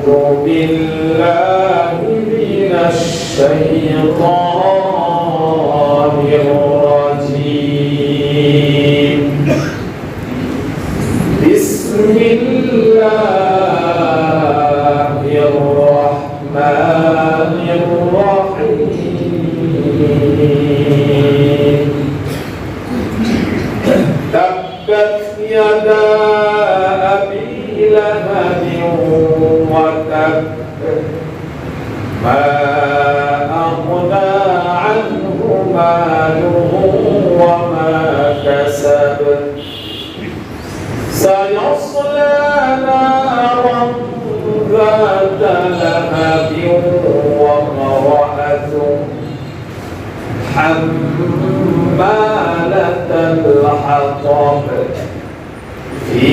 أعوذ بالله من الشيطان الرجيم. بسم الله الرحمن الرحيم. تبت يدا أبي لهب وتب ما أغنى عنه ماله وما كسب سيصلى نارا ذات لهب وامرأته حمالة الحطب في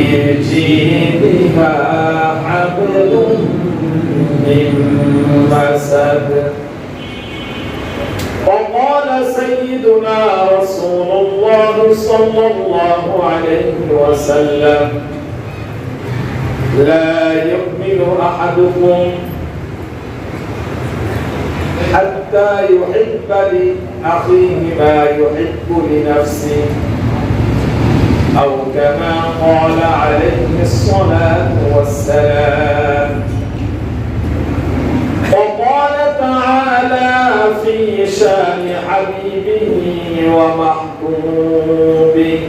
جيدها حبل من مسد. وقال سيدنا رسول الله صلى الله عليه وسلم: لا يؤمن أحدكم حتى يحب لأخيه ما يحب لنفسه، أو كما قال عليه الصلاة والسلام. وقال تعالى في شان حبيبه ومحبوبه: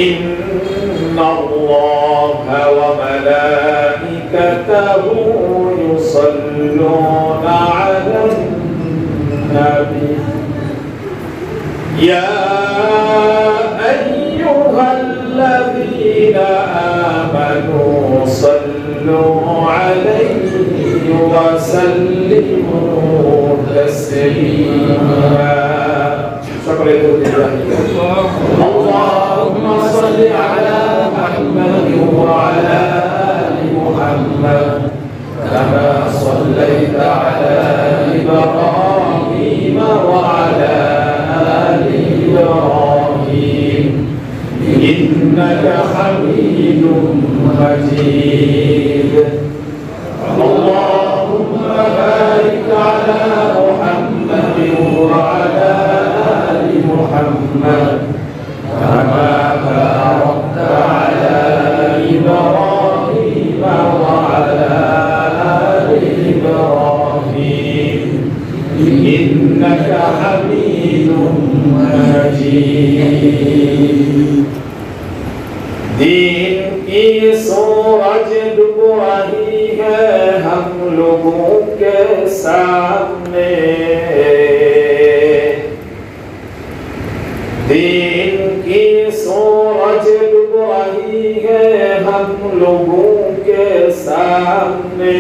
إن الله وملائكته يصلون على النبي يا أيها الذين آمنوا صلوا عليه وسلموا تسليما. شكرا لله. اللهم صل على محمد وعلى آل محمد كما صليت على إبراهيم وعلى آل إبراهيم إنك حميد مجيد. اللهم بارك على محمد وعلى آل محمد كما باركت على إبراهيم وعلى آل إبراهيم إنك حميد مجيد. دین کی سورج ڈوب رہی ہے ہم لوگوں کے سامنے، دین کی سورج ڈوب رہی ہے ہم لوگوں کے سامنے،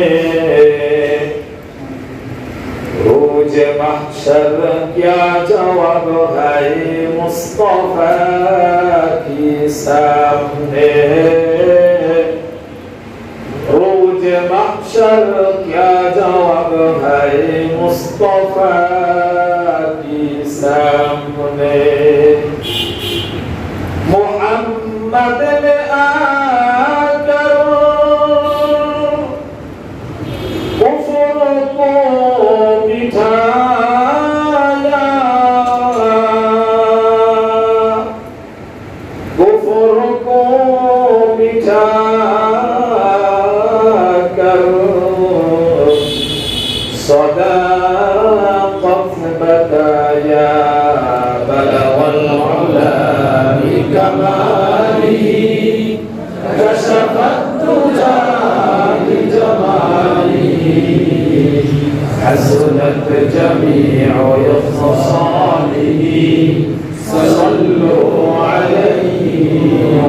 روز محشر کیا جواب ہے مصطفیٰ کے سامنے، روز محشر کیا جواب ہے مصطفیٰ کے سامنے۔ محمد نے آ کر کفر کو مٹھایا، کفر کو مٹھا کر صداقت بتایا، بلغ العلا بکمالہ کشف الدجى بجمالہ، حسنت جميع خصاله صلوا عليه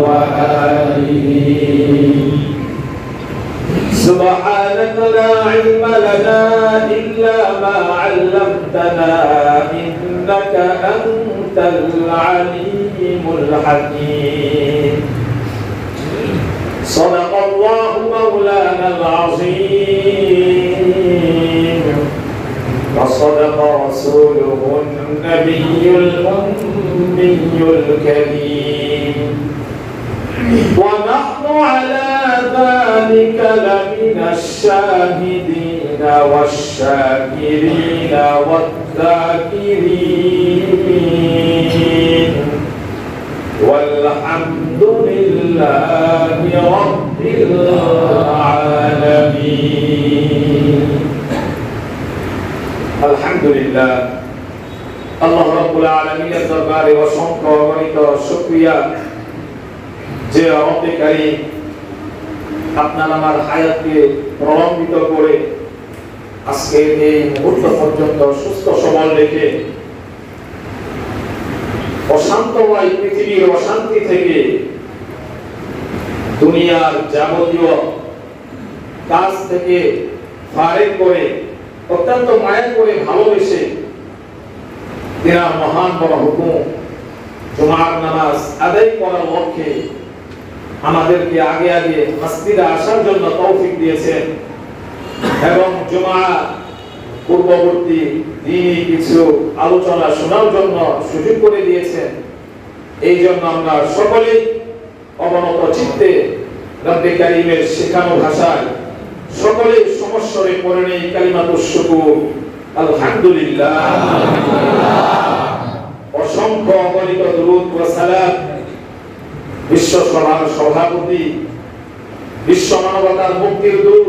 وآله۔ سبحانك لا علم لنا إلا ما علمتنا إنك أنت العليم الحكيم۔ صدق الله مولانا العظيم وصدق رسوله النبي الأمي الكريم، ونحن على ذلك من الشاهدين والشاكرين والذاكرين والحمد لله رب العالمين الحمد لله আল্লাহ রাব্বুল আলামিনের দরবারে অসংখ্য অগণিত শুকরিয়া যে রব্বে কারীম আপনার আমার হায়াতকে প্রলম্বিত করে আজকে এই মুহূর্ত পর্যন্ত সুস্থ সবল রেখে অশান্তময় পৃথিবীর অশান্তি থেকে দুনিয়ার যাবতীয় কাজ থেকে ফারেক করে অত্যন্ত মায়া করে ভালোবেসে তিনার মহান বড় হুকুম জুমার নামাজ আদায় করার লক্ষ্যে আমাদেরকে আগে আগে মসজিদে আসার জন্য তৌফিক দিয়েছেন এবং জুমা পূর্ববর্তী দিনই কিছু আলোচনা শোনার জন্য সুযোগ করে দিয়েছেন। এই জন্য আমরা সকলে অবনত চিত্তে রব্বে কারীমের শেখানো ভাষায় সকলে সমস্বরে পড়ে নেই কালিমাতুশ শুকর আলহামদুলিল্লাহ। অসংখ্য অগণিত দুরূদ ও সালাম বিশ্ব সভার সভাপতি বিশ্ব মানবতার মুক্তির দূত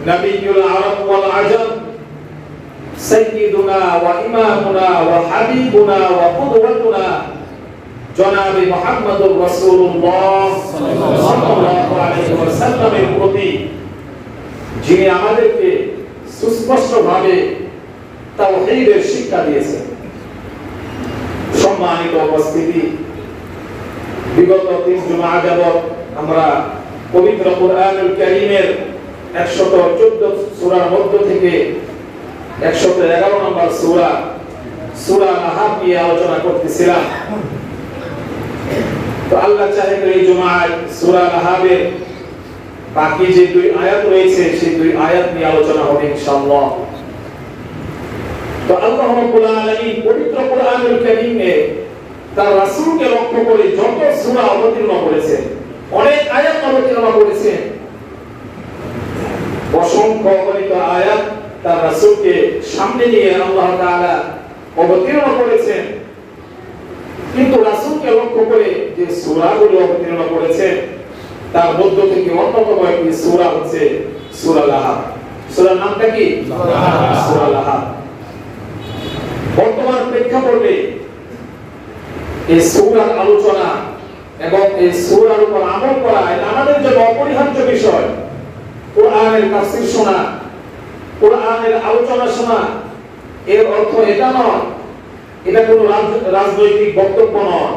নবিয়ুল আরব ওয়াল আজম সাইয়্যিদুনা ওয়া ইমামুনা ওয়া হাবিবুনা ওয়া কুদওয়াতুনা জনাবে মুহাম্মদুর রাসূলুল্লাহ সাল্লাল্লাহু আলাইহি ওয়াসাল্লামের প্রতি যিনি আমাদেরকে সুস্পষ্টভাবে তাওহীদের শিক্ষা দিয়েছেন। সম্মানিত উপস্থিতি, বিগত 3 জুমা যাবত আমরা পবিত্র কোরআনুল কারীমের 114 সূরার মধ্য থেকে 111 নম্বর সূরা আল-আহকাফ নিয়ে আলোচনা করতেছিলাম। তো আল্লাহ চাহে এই জুমায় সূরা আল-আহকাফের বাকি যে 2 আয়াত রয়েছে সেই 2 আয়াত নিয়ে আলোচনা হবে ইনশাআল্লাহ। তো আল্লাহ রাব্বুল আলামিন পবিত্র কোরআনুল কারীমে তার রাসূলকে লক্ষ্য করে যত সূরা অবতীর্ণ করেছেন, অনেক আয়াত অবতীর্ণ করেছেন, অসংখ্য অগণিত আয়াত তার রাসূলকে সামনে নিয়ে আল্লাহ তাআলা অবতীর্ণ করেছেন। কিন্তু রাসূলকে লক্ষ্য করে যে সূরাগুলো অবতীর্ণ করেছেন তার মধ্য থেকে অন্যতম একটি সূরা হচ্ছে সূরা আল-আহকাফ। সূরার নামটা কি? সূরা আল-আহকাফ। বর্তমান প্রেক্ষাপটে এই সূরার আলোচনা এবং এই সূরার উপর আমল করা এটা আমাদের জন্য অপরিহার্য বিষয়। কোরআনের তাফসীর শোনা, কোরআনের আলোচনা শোনা এর অর্থ এটা নয়, এটা কোনো রাজনৈতিক বক্তব্য নয়,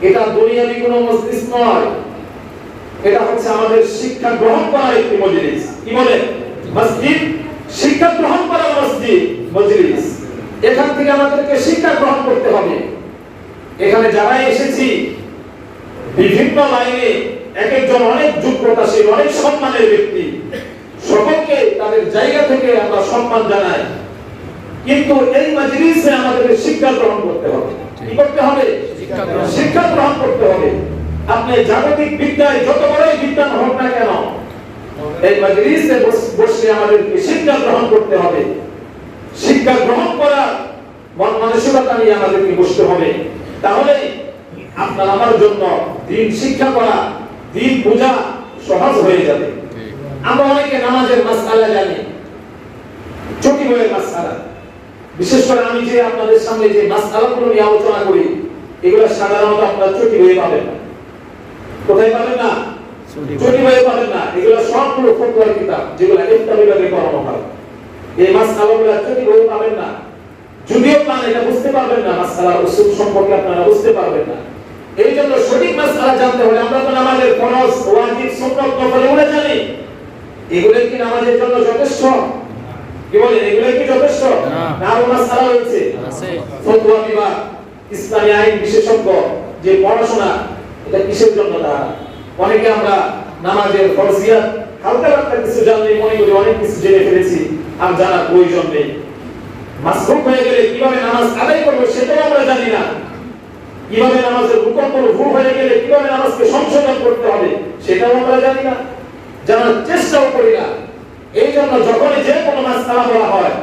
এটা দুনিয়াবি কোনো মজলিস নয়, এটা হচ্ছে আমাদের শিক্ষা গ্রহণ করার একটি মজলিস। কি বলে? মসজিদ, শিক্ষা গ্রহণ করার মসজিদ, মজলিস। এখান থেকে আমাদেরকে শিক্ষা গ্রহণ করতে হবে। এখানে যারা এসেছি বিভিন্ন লাইনে এক একজন অনেক যোগ্যতাশীল, অনেক সম্মানের ব্যক্তি, সকলকে তাদের জায়গা থেকে আমরা সম্মান জানাই। কিন্তু এই মজলিসে আমাদের শিক্ষা গ্রহণ করতে হবে। কি করতে হবে? শিক্ষা গ্রহণ করতে হবে। আপনি জাগতিক বিদ্যায় যত বড়ই বিদ্যান হোক না কেন, এই মজলিসে বসে আমাদেরকে শিক্ষা গ্রহণ করতে হবে। শিক্ষা গ্রহণ করার মন মানসিকতা নিয়ে আমাদেরকে বসতে হবে। তাহলে আপনার আমার জন্য দ্বীন শিক্ষা করা, দ্বীন বোঝা সহজ হয়ে যাবে। আমরা অনেকে নামাজের মাসআলা জানি, চটি বইয়ের মাসআলা। বিশেষ করে আমি যে আপনাদের সামনে যে মাসআলাগুলো নিয়ে আলোচনা করি, এগুলো সাধারণত আপনারা চটি বইয়ে পাবেন না। কোথায় পাবেন না? চটি বইয়ে পাবেন না। এগুলো সবগুলো ফতোয়ার কিতাব, যেগুলো ইফতা বিভাগে পড়ানো হয়। এই মাসআলাগুলো চটি বইয়ে পাবেন না। যদিও পান, এটা বুঝতে পারবেন না, মাসআলার উসুল সম্পর্কে আপনারা বুঝতে পারবেন না। এই জন্য সঠিক মাসআলা জানতে হলে আমরা তো নামাজের ফরজ, ওয়াজিব, সুন্নাত, নফল এগুলো জানি। এগুলো কি নামাজের জন্য যথেষ্ট? কি বলেন, এগুলো কি যথেষ্ট? না, আরো মাসআলা রয়েছে। ফতোয়া বিভাগ, ইসলামী আইন বিশেষজ্ঞ যে পড়াশোনা, এটা কিসের জন্য? তারা অনেকে আমরা নামাজের ফরজিয়াত হালকা হালকা কিছু জানলে মনে করি অনেক কিছু জেনে ফেলেছি, আর জানার প্রয়োজন নেই। মাসরুফ হয়ে গেলে কিভাবে নামাজ আদায় করব সেটাও আমরা জানি না। কিভাবে নামাজের রুকু করব, ভুল হয়ে গেলে কিভাবে নামাজকে সংশোধন করতে হবে সেটাও আমরা জানি না। জানার চেষ্টাও করি না। এই জন্য যখনই যে কোনো মাসআলা বলা হয়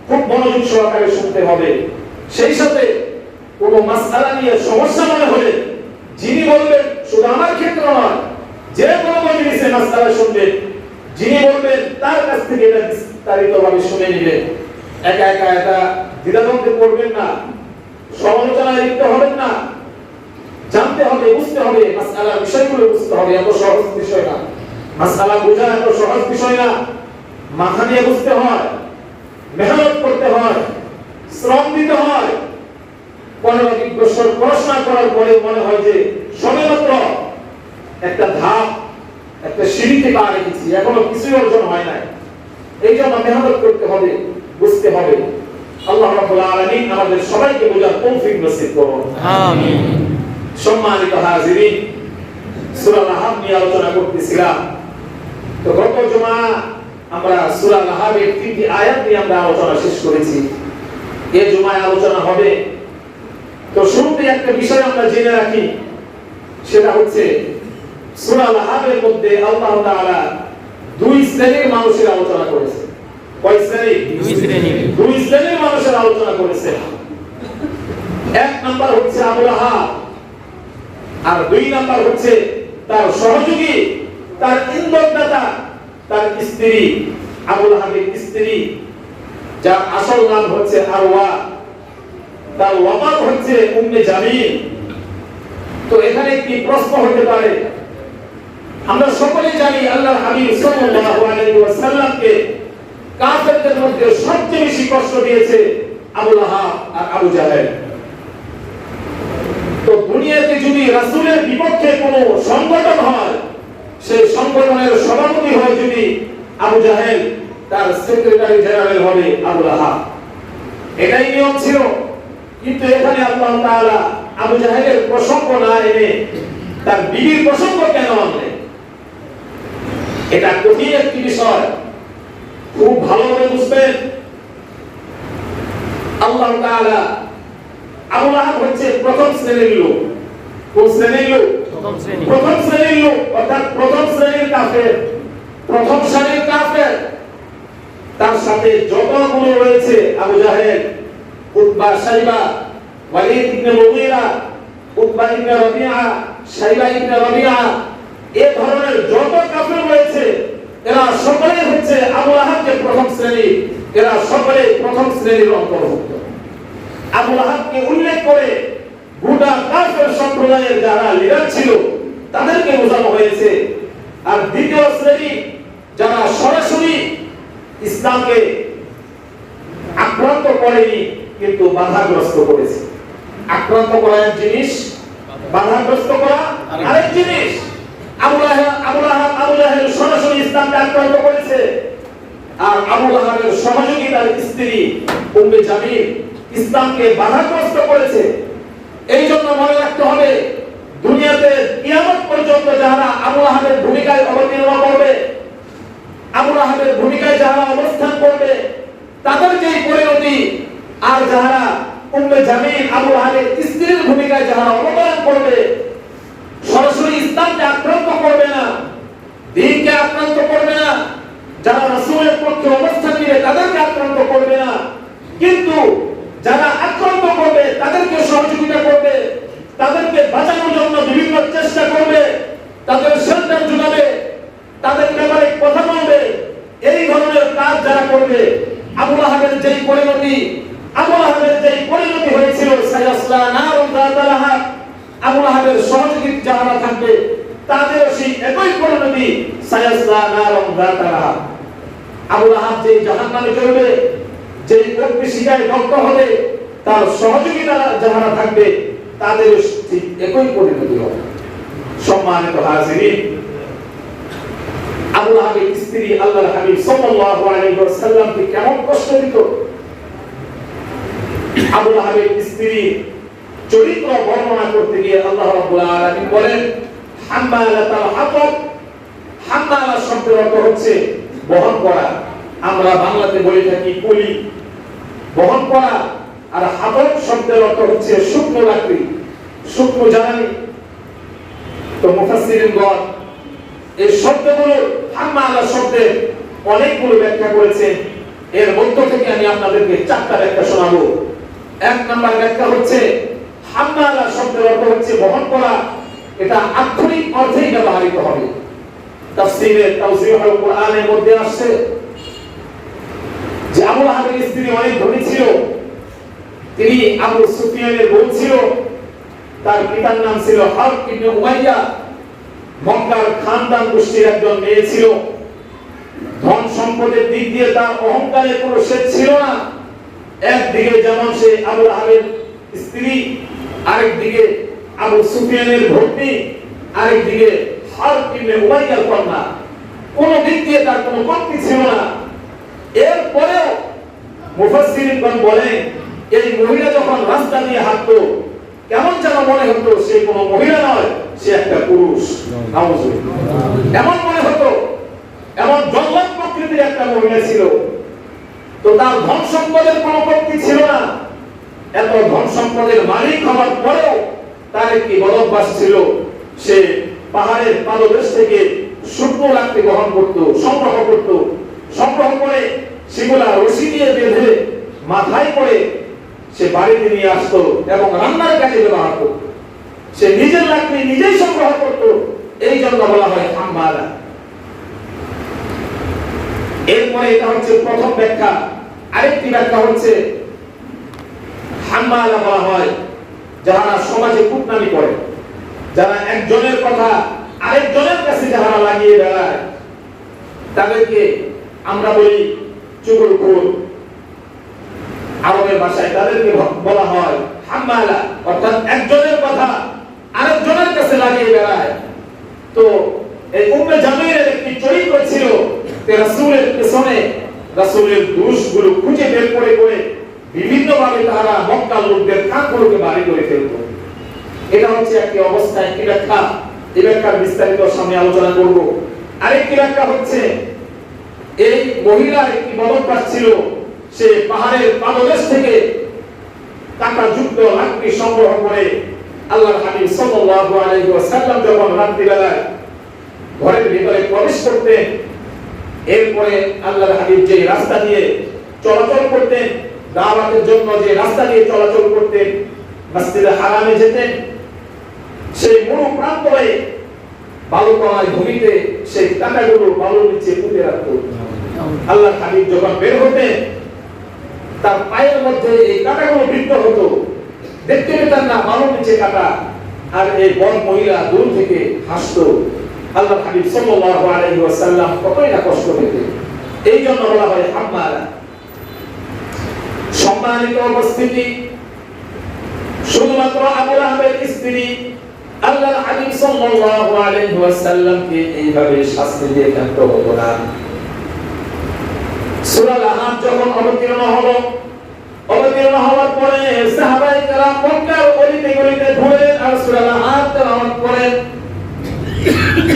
খুব মনোযোগ সহকারে শুনতে হবে। সেই সাথে কোনো মাসআলা নিয়ে সমস্যা মনে হলে যিনি বলবেন, শুধু আমার ক্ষেত্রে নয়, যে কোনো মজলিসে মাসআলা শুনবেন, যিনি বলবেন তার কাছ থেকে এটা বিস্তারিতভাবে শুনে নেবেন। একা একা এটা দ্বিধাদ্বন্দ্বে পড়বেন না, সমালোচনায় লিপ্ত হবেন না। জানতে হবে, বুঝতে হবে, মাসআলার বিষয়গুলো বুঝতে হবে। এত সহজ বিষয় না, মাসআলা বোঝা এত সহজ বিষয় না। মাথা দিয়ে বুঝতে হয়, মেহনত করতে হয়, শ্রম দিতে হয়। 15-20 বছর পড়াশোনা করার পরে মনে হয় যে সবেমাত্র একটা ধাপ, একটা সিঁড়িতে পা রেখেছি, এখনো কিছুই অর্জন হয় নাই। এই জন্য মেহনত করতে হবে, বুঝতে হবে। আল্লাহ রাব্বুল আলামিন আমাদের সবাইকে বোঝার তৌফিক নসিব করুন, আমিন। সম্মানিত হাজিরিন, সূরা লাহাব নিয়ে আলোচনা করতেছিলাম। তো গত জুমা আমরা সূরা লাহাবের 3টি আয়াত নিয়ে আমরা আলোচনা শেষ করেছি। এই জুমায় আলোচনা হবে। তো শুরুতে একটা বিষয় আমরা জেনে রাখি, সেটা হচ্ছে সূরা লাহাবের মধ্যে আল্লাহ তাআলা দুই শ্রেণীর মানুষের আলোচনা করেছেন। কয় শ্রেণী? দুই শ্রেণীর মানুষের আলোচনা করেছেন। এক নাম্বার হচ্ছে আবু লাহাব, আর দুই নাম্বার হচ্ছে তার সহযোগী, তার ইন্ধনদাতা, তার স্ত্রী, আবু লাহাবের স্ত্রী, যার আসল নাম হচ্ছে আরওয়া, তার ওয়াফাত হচ্ছে উম্মে জামিল। তো এখানে কি প্রশ্ন হতে পারে? আমরা সকলেই জানি আল্লাহর হাবিব সাল্লাল্লাহু আলাইহি ওয়াসাল্লামকে কাফেরদের মধ্যে সবচেয়ে বেশি কষ্ট দিয়েছে আবু লাহাব আর আবু জাহেল। তো দুনিয়াতে যদি রাসূলের বিপক্ষে কোনো সংগঠন হয়, সেই সংগঠনের সভাপতি হয় যদি আবু জাহেল, তার সেক্রেটারি জেনারেল হবে আবু লাহাব। এটাই নিয়ম ছিল। কিন্তু এখানে আল্লাহ তাআলা আবু জাহেলের প্রসঙ্গ না এনে তার বিবির প্রসঙ্গ কেন আনলেন? এটা কঠিন একটি বিষয়, খুব ভালোভাবে বুঝবেন। আল্লাহ তাআলা, আবু লাহাব হচ্ছে প্রথম শ্রেণীর লোক। কোন শ্রেণীর লোক? প্রথম শ্রেণীর লোক, অর্থাৎ প্রথম শ্রেণীর কাফের, প্রথম সারির কাফের। তার সাথে যতগুলো রয়েছে আবু জাহেল, উতবা, শাইবা, ওয়ালিদ ইবনে মুগীরা, উতবা ইবনে রাবিআ, শাইবা ইবনে রাবিআ, এই ধরনের যত কাফের রয়েছে এরা সকলেই হচ্ছে আবু লাহাব যে প্রথম শ্রেণী, এরা সকলে প্রথম শ্রেণীর অন্তর্ভুক্ত। আবু লাহাবকে উল্লেখ করে গোটা কাফের সম্প্রদায়ের যারা লিডার ছিল তাদেরকে বোঝানো হয়েছে। আর দ্বিতীয় শ্রেণী যারা সরাসরি ইসলামকে আক্রান্ত করেনি কিন্তু বাধাগ্রস্ত করেছে। আক্রান্ত করা এক জিনিস, বাধাগ্রস্ত করা আরেক জিনিস। আবু লাহাব সরাসরি ইসলামকে আক্রান্ত করেছে, আর আবু লাহাবের সহযোগী তার স্ত্রী উম্মে জামিল ইসলামকে বাধাগ্রস্ত করেছে। এই জন্য মনে রাখতে হবে, দুনিয়াতে কিয়ামত পর্যন্ত যারা আবু লাহাবের ভূমিকায় অবতীর্ণ করবে, আবু লাহাবের ভূমিকায় যারা অবস্থান করবে, তাদের যেই পরিণতি, আর যারা উম্মে জামিল আবু লাহাবের স্ত্রীর ভূমিকায় যারা অবতরণ করবে, সরাসরি ইসলামকে আক্রান্ত করবে না, দ্বীনকে আক্রান্ত করবে না, যারা রাসূলের পক্ষে অবস্থান নিবে তাদেরকে আক্রান্ত করবে না, কিন্তু যারা আক্রান্ত করবে তাদেরকে সহযোগিতা করবে, তাদেরকে বাঁচানোর জন্য বিভিন্ন চেষ্টা করবে, তাদের শেল্টার যোগাবে, তাদের ব্যাপারে কথা বলবে, এই ধরনের কাজ যারা করবে, আবু লাহাবের যেই পরিণতি, হয়েছিল সায়াসলা নারুন যাতা লাহাব, আবু লাহাবের সহযোগী যারা থাকবে তাদেরও সেই একই পরিণতি, সায়াসলা নারুন যাতা লাহাব। আবু লাহাব যে জাহান্নামে জ্বলবে, যে অগ্নিশিখায় দগ্ধ হবে, তার সহযোগিতা যারা থাকবে তাদেরও ঠিক একই পরিণতি হবে। সম্মানিত হাজিরিন, আবু লাহাবের স্ত্রী আল্লাহর হাবিব সাল্লাল্লাহু আলাইহি ওয়াসাল্লামকে কেমন কষ্ট দিত। আবু লাহাবের স্ত্রী চরিত্র বর্ণনা করতে গিয়ে আল্লাহ রাব্বুল আলামিন বলেন, হাম্মালাতুল হাতাব। হাম্মালা শব্দের অর্থ হচ্ছে বহন করা, আমরা বাংলাতে বলে থাকি কুলি, বহন করা। আর হাতাব শব্দের অর্থ হচ্ছে শুকনো লাকড়ি, শুকনো জ্বালানি। তো মুফাসসিরিনগণ এই শব্দগুলো হাম্মালা শব্দের অনেকগুলো ব্যাখ্যা করেছেন, এর মধ্য থেকে আমি আপনাদেরকে 4টা ব্যাখ্যা শোনাবো। 1 নম্বর ব্যাখ্যা হচ্ছে হাম্মালা শব্দের অর্থ হচ্ছে বহন করা, এটা আক্ষরিক অর্থেই ব্যবহৃত হবে। তাফসীরে তাওজীহুল কোরআনের মধ্যে আসছে যে আবু লাহাবের স্ত্রী অনেক ধনী ছিল, তিনি আবু সুফিয়ানের বোন ছিল, তার পিতার নাম ছিল হারব ইবনে উমাইয়া, মক্কার খানদান গোষ্ঠীর একজন মেয়ে ছিল। ধন সম্পদের দিক দিয়ে তার অহংকারের কোনো শেষ ছিল না। একদিকে যেমন সে আবু লাহাবের স্ত্রী, আরেকদিকে আবু সুফিয়ানের ভগ্নী, আরেকদিকে হারব ইবনে উমাইয়ার কন্যা। কোনো দিক দিয়ে তার কোনো কমতি ছিল না। এরপরেও মুফাসসিরিনগণ বলেন এই মহিলা যখন রাস্তা দিয়ে হাঁটতো কেমন যেন মনে হতো সে কোনো মহিলা নয়, সে একটা পুরুষ। এমন মনে হতো, এমন জল্লাদ প্রকৃতির একটা মহিলা ছিল। তো তার ধন সম্পদের কোনো কমতি ছিল না। এত ধন সম্পদের মালিক হওয়ার পরেও তার একটি বদভ্যাস ছিল, সে পাহাড়ের পাদদেশ থেকে শুকনো লাকড়ি গ্রহণ করত, সংগ্রহ করত, সংগ্রহ করে সেগুলা রশি দিয়ে বেঁধে মাথায় করে সে বাড়িতে নিয়ে আসতো এবং রান্নার কাজে ব্যবহার করত। সে নিজের লাকড়ি নিজেই সংগ্রহ করত, এই জন্য বলা হয় হাম্মালা। এরপরে এটা হচ্ছে প্রথম ব্যাখ্যা। আরেকটি ব্যাখ্যা হচ্ছে হাম্মালা বলা হয় যারা সমাজে কুটনামি করে, যারা একজনের কথা আরেকজনের কাছে যারা লাগিয়ে বেড়ায়, তাদেরকে আমরা বলি চুগলখোর। আরবের ভাষায় তাদেরকে বলা হয় হাম্মালা, অর্থাৎ একজনের কথা আরেকজনের কাছে লাগিয়ে বেড়ায়। তো এই উম্মে জামিলের একটি চরিত্র ছিল, রাসূলের পেছনে রাসূলের দোষগুলো খুঁজে বের করে করে বিভিন্ন ভাবে তারা মক্কার লোকদের কানগুলোকে বাড়ি করে ফেলত। এটা হচ্ছে একটি অবস্থা, একটি ব্যাখ্যা। এই ব্যাখ্যার বিস্তারিত সামনে আলোচনা করব। আরেকটি ব্যাখ্যা হচ্ছে এই মহিলার একটি বদভ্যাস ছিল, সে পাহাড়ের পাদদেশ থেকে কাঁটাযুক্ত লাকড়ি সংগ্রহ করে আল্লাহর হাবিব সাল্লাল্লাহু আলাইহি ওয়াসাল্লাম যখন রাত্রিবেলায় ঘরের ভিতরে প্রবেশ করতেন, এরপরে আল্লাহর হাবিব যে রাস্তা দিয়ে চলাচল করতেন, দাওয়াতের জন্য যে রাস্তা দিয়ে চলাচল করতেন, মসজিদে হারামে যেতেন, সেই মরু প্রান্তরে বালুকণায় ভূমিতে সেই কাঁটাগুলো বালুর নিচে পুঁতে রাখত। আল্লাহর হাবিব যখন বের হতেন তার পায়ের মধ্যে এই কাঁটাগুলো বৃদ্ধ হতো, দেখতে পেতেন না বালুর নিচে কাঁটা, আর এই বন মহিলা দূর থেকে হাসতো। আল্লাহর হাবিব সাল্লাল্লাহু আলাইহি ওয়াসাল্লাম কতই না কষ্ট পেতেন। এই জন্য বলা হয় হাম্মালা। সম্মানিত উপস্থিতি, শুধুমাত্র আবু লাহাবের স্ত্রী আল্লাহর হাবিব সাল্লাল্লাহু আলাইহি ওয়াসাল্লামকে এইভাবে শাস্তি দিয়ে ক্ষান্ত হতো না। সূরা আল-আহজাব যখন অবতীর্ণ হওয়ার পরে সাহাবায়ে কেরাম মক্কার অলিতে গলিতে ঘুরে আর সূরা আল-আহজাব তেলাওয়াত করেন।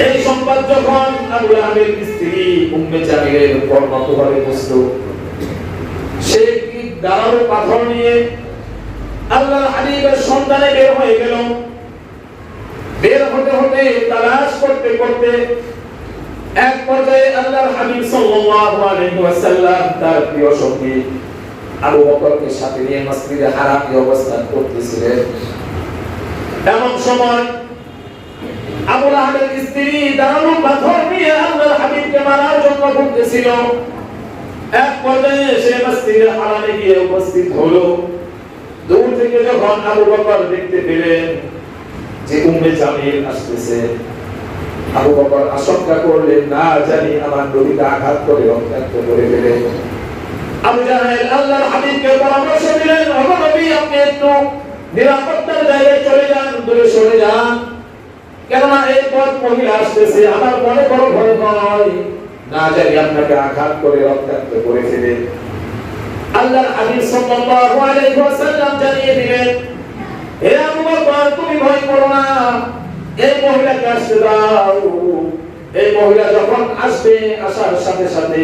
এই সংবাদ যখন আবু লাহাবের স্ত্রী উম্মে জামিলের উপর নতভাবে বসলো, সে কি দাঁড়ানো পাথর নিয়ে আল্লাহর হাবিবের সন্ধানে বের হয়ে গেল। বের হতে হতে তালাশ করতে করতে এক পর্যায়ে আল্লাহর হাবিব সাল্লাল্লাহু আলাইহি ওয়াসাল্লাম তার প্রিয় সঙ্গী আবু বকরকে সাথে নিয়ে মসজিদে হারামে অবস্থান করতেছিলেন। এমন সময় আবু লাহাবের স্ত্রী দাঁড়ানো পাথর নিয়ে আল্লাহর হাবিবকে মারার জন্য ঘুরতেছিল। এক পর্যায়ে সে মসজিদে হারামে গিয়ে উপস্থিত হলো। দূর থেকে যখন আবু বকর দেখতে পেলেন যে উম্মে জামিল আসতেছে, আবু বকর আশঙ্কা করলেন না জানি আমার নবীকে আঘাত করে রক্তাক্ত করে ফেলে। আবু জাহেল আল্লাহর হাবিবকে পরামর্শ দিলেন, ও নবী আপনি একটু নিরাপত্তার জায়গায় চলে যান, দূরে সরে যান, কেননা এই পথ মহিলা আসতেছে, আমার মনে বড় ভয় হয় না জানি আপনাকে আঘাত করে রক্তাক্ত করে ফেলে। আল্লাহর হাবিব সাল্লাল্লাহু আলাইহি ওয়াসাল্লাম জানিয়ে দিলেন, হে আবু বকর তুমি ভয় করো না, এই মহিলাকে আসতে দাও। এই মহিলা যখন আসবে, আসার সাথে সাথে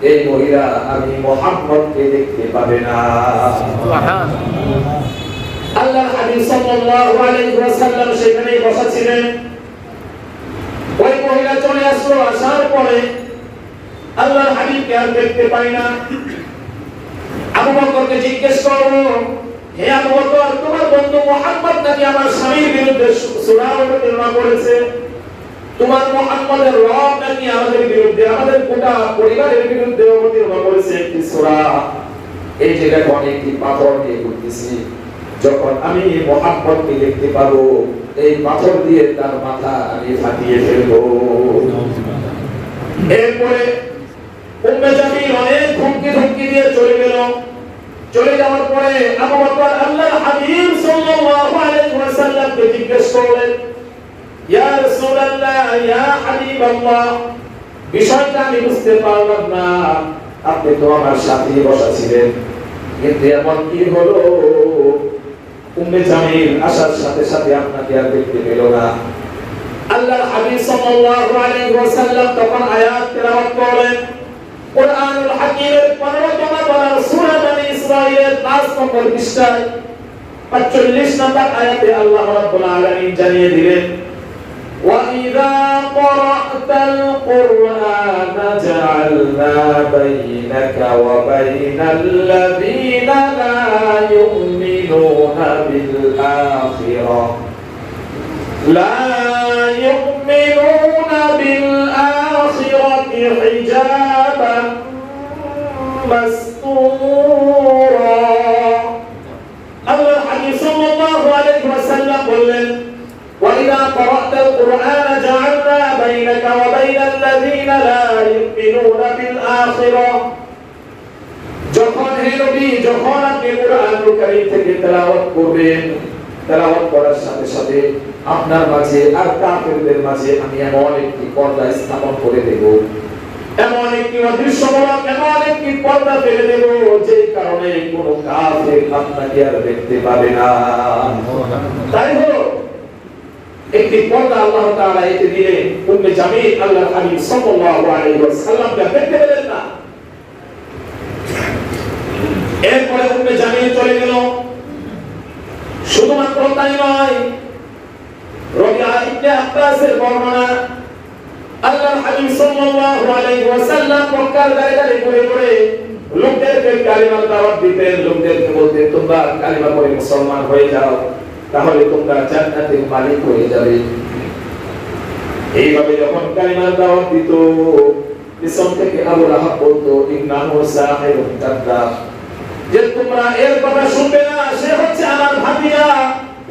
এই মহিলা আমি মুহাম্মদকে দেখতে পাবে না। সুবহানাল্লাহ। আল্লাহর হাবিব সাল্লাল্লাহু আলাইহি ওয়াসাল্লাম সেখানেই বসা ছিলেন। ওই মহিলা চলে আসলো, আসার পরে আল্লাহর হাবিবকে আর দেখতে পাই না। আবু বকরকে জিজ্ঞেস করো, হে আবু বকর, তোমার বন্ধু মুহাম্মদ নাকি আমার স্বামীর বিরুদ্ধে সূরা অবতীর্ণ করেছে? তোমার মুহাম্মদের রব নাকি আমাদের বিরুদ্ধে, আমাদের গোটা পরিবারের বিরুদ্ধে অবতীর্ণ করেছে একটি সূরা? এই যে দেখো একটি পাথর নিয়ে ঘুরতেছি, যখন আমি মুহাম্মদকে দেখতে পাবো এই পাথর দিয়ে তার মাথা আমি ফাটিয়ে ফেলবো। এরপরে উম্মে জামিল অনেক ধমকি দিয়ে চলে গেল। চলে যাওয়ার পরে আবু বকর আল্লাহর হাবিব সাল্লাল্লাহু আলাইহি ওয়াসাল্লামকে জিজ্ঞেস করলেন, ইয়া রাসূলুল্লাহ, ইয়া হাবিবাল্লাহ, বিষয়টা আমি বুঝতে পারলাম না, আপনি তো আমার সাথে বসা ছিলেন, কিন্তু এমন কি হলো উম্মে জামিল আসার সাথে সাথে আপনাকে আর দেখতে পেল না? আল্লাহর হাবিব সাল্লাল্লাহু আলাইহি ওয়াসাল্লাম তখন আয়াত তেলাওয়াত করলেন। কুরআনুল হাকীমের 15তম পারা সূরা বনী ইসরাঈলের 5 নম্বর পৃষ্ঠায় 45 নম্বর আয়াতে আল্লাহ রাব্বুল আলামিন জানিয়ে দিলেন, وَإِذَا قَرَأْتَ الْقُرْآنَ جَعَلْنَا بَيْنَكَ وَبَيْنَ الَّذِينَ لَا يُؤْمِنُونَ بِالْآخِرَةِ حِجَابًا مَسْتُورًا। আল্লাহর হাবিব সাল্লাল্লাহু আলাইহি ওয়াসাল্লাম বললেন, وَإِذَا قَرَأْتَ الْقُرْآنَ جَعَلْنَا بَيْنَكَ وَبَيْنَ الَّذِينَ لَا يُؤْمِنُونَ بِالْآخِرَةِ। যখন হে নবী, যখন আপনি কুরআনুল কারীম থেকে তেলাওয়াত করবেন, তেলাওয়াত করার সাথে সাথে আপনার মাঝে আর কাফেরদের মাঝে আমি এমন একটি পর্দা স্থাপন করে দেব, এমন একটি অদৃশ্যমূলক এমন একটি পর্দা ফেলে দেব, যে কারণে কোনো কাফের আপনাকে আর দেখতে পাবে না। তাই হলো একটি পর্দা আল্লাহ তাআলা এতে দিলেন। উম্মে জামিল আল্লাহর হাবিব সাল্লাল্লাহু আলাইহি ওয়াসাল্লামকে দেখতে পেলেন না। এরপরে উম্মে জামিল চলে গেল। শুধুমাত্র তাই নয়, রবিআ ইবনে আব্বাসের বর্ণনা, আল্লাহর হাবিব সাল্লাল্লাহু আলাইহি ওয়াসাল্লাম মক্কার দাঁড়ে ঘুরে লোকদেরকে কালিমার দাওয়াত দিতেন। লোকদেরকে বলতেন, তোমরা কালিমা পড়ে মুসলমান হয়ে যাও, তাহলে তোমরা জান্নাতের মালিক হয়ে যাবে। এইভাবে যখন কালিমার দাওয়াত দিত, পিছন থেকে আবু লাহাব বলতো, ইন্নাহু সাহিরুন কাযযাব, যে তোমরা এর কথা শুনবে না, সে হচ্ছে আমার ভাতিজা,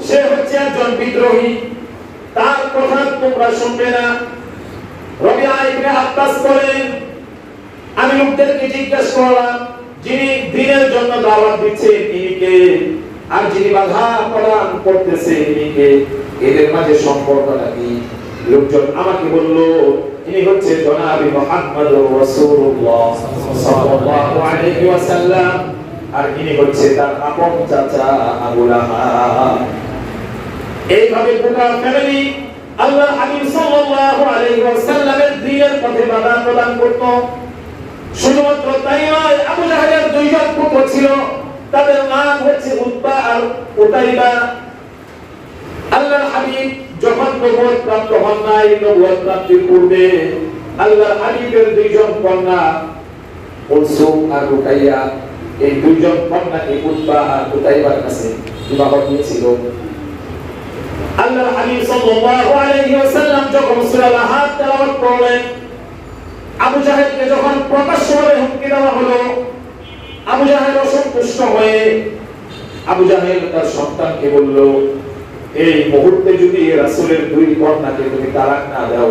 সে হচ্ছে একজন বিদ্রোহী, তার কথা তোমরা শুনবে না। রবিআ ইবনে আব্বাস বলেন, আমি লোকদেরকে জিজ্ঞেস করলাম, যিনি দ্বীনের জন্য দাওয়াত দিচ্ছেন তিনি কে, আর যিনি বাধা প্রদান করতেছে তিনি কে, এদের মাঝে সম্পর্কটা কি? লোকজন আমাকে বলল, ইনি হচ্ছে জনাবে মুহাম্মদুর রাসূলুল্লাহ সাল্লাল্লাহু আলাইহি ওয়াসাল্লাম, আর ইনি হচ্ছে তার আপন চাচা আবু লাহাব। এইভাবে পুরো ফ্যামিলি আল্লাহর হাবিব সাল্লাল্লাহু আলাইহি ওয়াসাল্লামের দ্বীনের পথে বাধা প্রদান করত। শুধুমাত্র তাই নয়, আবু জাহেলের দুইজন পুত্র ছিল, তাদের নাম হচ্ছে উতবা আর উতাইবা। আল্লাহর হাবিব যখন নবুয়ত প্রাপ্ত হন নাই, নবুয়ত প্রাপ্তির পূর্বে আল্লাহর হাবিবের দুইজন কন্যা কুলসুম আর রুকাইয়া, এই দুইজন কন্যাকে উতবা আর উতাইবার কাছে বিবাহ দিয়েছিল। আল্লাহর হাবিব সাল্লাল্লাহু আলাইহি ওয়াসাল্লাম যখন সূরা আল-আহজাব তেলাওয়াত করলেন, আবু জাহেলকে যখন প্রকাশ্যভাবে হুমকি দেওয়া হলো, আবু জাহেল অসন্তুষ্ট হয়ে আবু জাহেল তার সন্তানকে বলল, এই মুহূর্তে যদি রাসূলের দুই কন্যাকে তুমি তালাক না দাও,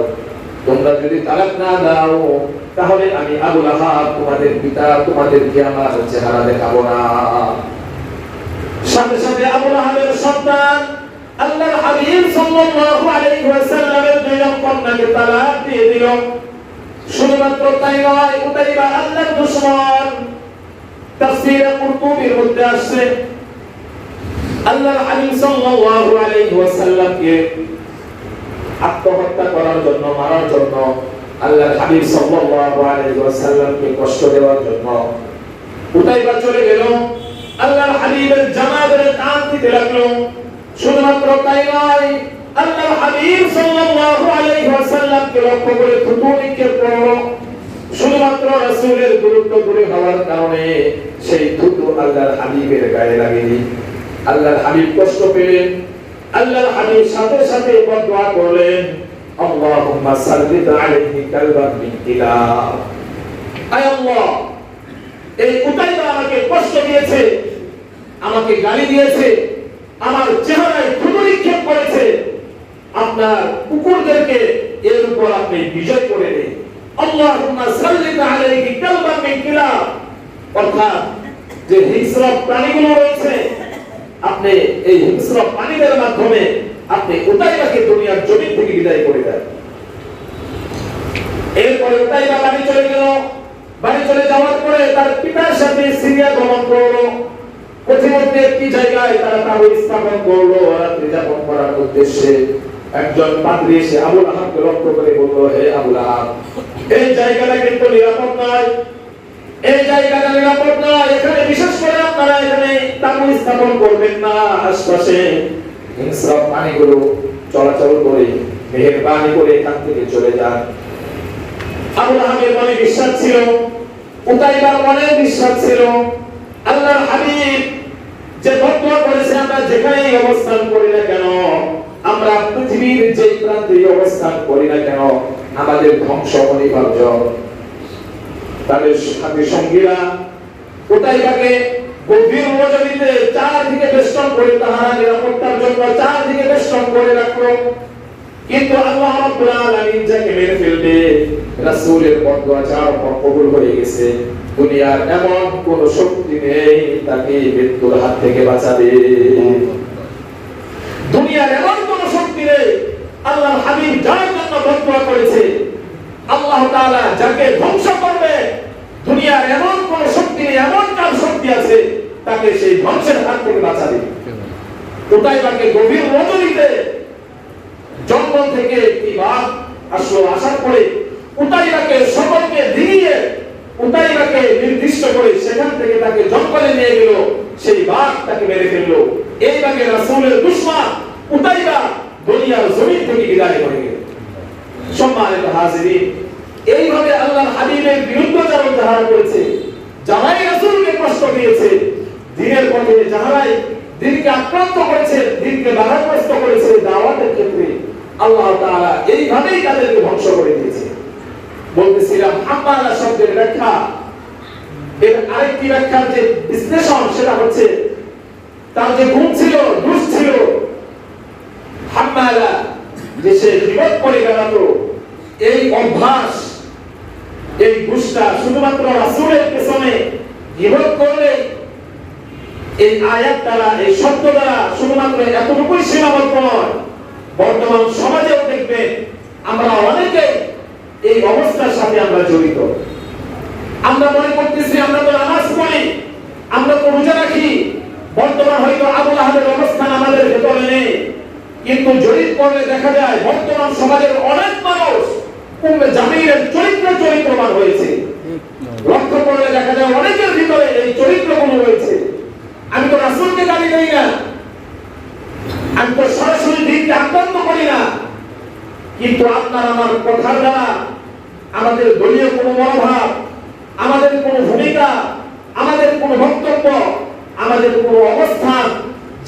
তোমরা যদি তালাক না দাও, তাহলে আমি আবু লাহাব তোমাদের পিতা তোমাদেরকে আমার চেহারা দেখাবো না। সাথে সাথে আবু লাহাবের সন্তান আল্লাহর হাবিব সাল্লাল্লাহু আলাইহি ওয়াসাল্লামের দুই কন্যাকে তালাক দিয়ে দিল। শুধুমাত্র তাই নয়, উতাইবা আল্লাহর দুশমন। তাফসীরে কুরতুবীর মধ্যে আসছে, আল্লাহর হাবিব সাল্লাল্লাহু আলাইহি ওয়াসাল্লামকে আত্মহত্যা করার জন্য, মারার জন্য, আল্লাহর হাবিব সাল্লাল্লাহু আলাইহি ওয়াসাল্লামকে কষ্ট দেওয়ার জন্য উতাইবা চলে গেল। আল্লাহর হাবিবের জামাতের টান দিতে লাগলো। শুধুমাত্র তাই নয়, আল্লাহর হাবিব সাল্লাল্লাহু আলাইহি ওয়াসাল্লামকে লক্ষ্য করে থুতু নিক্ষেপ করলো। শুধু শুধুমাত্র রাসূলের গুরুত্ব দূরে হওয়ার কারণে সেই থুতু আল্লাহর হাবিবের গায়ে লাগেনি। আল্লাহর হাবিব কষ্ট পেলেন। আল্লাহর হাবিব সাথে সাথে বদদুয়া করলেন, আল্লাহুম্মা সাল্লিত আলাইহি কালবান মিন কিলাব। আয় আল্লাহ, এই উতাইবা আমাকে কষ্ট দিয়েছে, আমাকে গালি দিয়েছে, আমার চেহারায় থুতু নিক্ষেপ করেছে, আপনার কুকুরদেরকে এর উপর আপনি বিজয় করে দিন। আল্লাহুম্মা সাল্লিত আলাইহি কালবান মিন কিলাব, অর্থাৎ যে হিংস্র প্রাণীগুলো রয়েছে, আপনি এই হিংস্র প্রাণীদের মাধ্যমে আপনি উতাইবাকে দুনিয়ার জমিন থেকে বিদায় করে দেন। এরপরে উতাইবা বাড়ি চলে গেল। বাড়ি চলে যাওয়ার পরে তার পিতার সাথে সিরিয়া গমন করলো। প্রতিমধ্যে একটি জায়গায় তারা তাবু স্থাপন করলো রাত্রি যাপন করার উদ্দেশ্যে। একজন পাদ্রী এসে আবুল আহাবকে লক্ষ্য করে বলল, হে আবুল আহাব, এই জায়গাটা কিন্তু নিরাপদ নয়, এই জায়গাটা নিরাপদ নয়, এখানে বিশেষ করে আপনারা এখানে তাবু স্থাপন করবেন না, আশপাশে হিংস্র প্রাণীগুলো চলাচল করে, মেহেরবানি করে এখান থেকে চলে যান। আবুল আহাবের মনে বিশ্বাস ছিল, উতাইবার মনে বিশ্বাস ছিল, আল্লাহর হাবিব যে বদদুয়া করেছে, আমরা যেখানেই অবস্থান করি না কেন, আমরা পৃথিবীর যে প্রান্তে অবস্থান করি না কেন, আমাদের ধ্বংস অনিবার্য। তাদের সাথী সঙ্গীরা উতাইবাকে গভীর নজরিতে চারদিকে বেষ্টন করে, তাহারা নিরাপত্তার জন্য চারদিকে বেষ্টন করে রাখলো। কিন্তু আল্লাহ রাব্বুল আলামিন যাকে মেরে ফেলবে, রাসূলের বদদুয়া যার উপর কবুল হয়ে গেছে, দুনিয়ার এমন কোন শক্তি নেই তাকে মৃত্যুর হাত থেকে বাঁচাবে। দুনিয়ার এমন কোন শক্তি নেই, আল্লাহর হাবিব যার জন্য বদদুয়া করেছে, আল্লাহ তাআলা যাকে ধ্বংস করবে, দুনিয়ার এমন কোন শক্তি নেই, এমন কার শক্তি আছে তাকে সেই ধ্বংসের হাত থেকে বাঁচাবে। উতাইবাকে গভীর নজরিতে জঙ্গল থেকে একটি বাঘ আসলো। আসার পরে উতাইবাকে সকলকে দিয়ে উতাইবাকে নির্দিষ্ট করে সেখান থেকে তাকে জঙ্গলে নিয়ে গেল। সেই বাঘ তাকে মেরে ফেললো। এইভাবে রাসূলের দুশমন উতাইবা দুনিয়ার জমিন থেকে বিদায় হয়ে গেল। সম্মানিত হাজিরিন, এইভাবে আল্লাহর হাবিবের বিরুদ্ধে যারা করেছে, যারাই রাসূলকে কষ্ট দিয়েছে, দ্বীনের পথে যারাই দ্বীনকে আক্রান্ত করেছে, দ্বীনকে বাধাগ্রস্ত করেছে দাওয়াতের ক্ষেত্রে, আল্লাহ তাআলা এইভাবেই তাদেরকে ধ্বংস করে দিয়েছে। বলতেছিলাম হাম্মালা শব্দের ব্যাখ্যা, এর আরেকটি ব্যাখ্যার যে বিশ্লেষণ সেটা হচ্ছে তার যে গুণ ছিল, দোষ ছিল, হাম্মালা যে সে বিপদ করে বেড়াতো, এই অভ্যাস, এই দুষ্টা শুধুমাত্র রাসূলের পেছনে বিপদ করলে এই আয়াত দ্বারা, এই শব্দ দ্বারা শুধুমাত্র এতটুকুই সীমাবদ্ধ নয়। বর্তমান সমাজেও দেখবেন আমরা অনেকে এই অবস্থার সাথে আমরা জড়িত। আমরা মনে করতেছি আমরা তো নামাজ পড়ি, আমরা তো রোজা রাখি, বর্তমান হয়তো আবুল আহাবের অবস্থান আমাদের ভেতরে নেই, কিন্তু জরিপ করলে দেখা যায় বর্তমান সমাজের অনেক মানুষ উম্মে জামিলের চরিত্রবান হয়েছে। লক্ষ্য করলে দেখা যায় অনেকের ভিতরে এই চরিত্রগুলো রয়েছে। আমি তো রাসূলকে গালি দেই না, আমি তো সরাসরি দ্বীনকে আক্রান্ত করি না, কিন্তু আপনার আমার কথার দ্বারা আমাদের দলীয় কোনো মনোভাব, আমাদের কোনো ভূমিকা, আমাদের কোনো বক্তব্য, আমাদের কোনো অবস্থান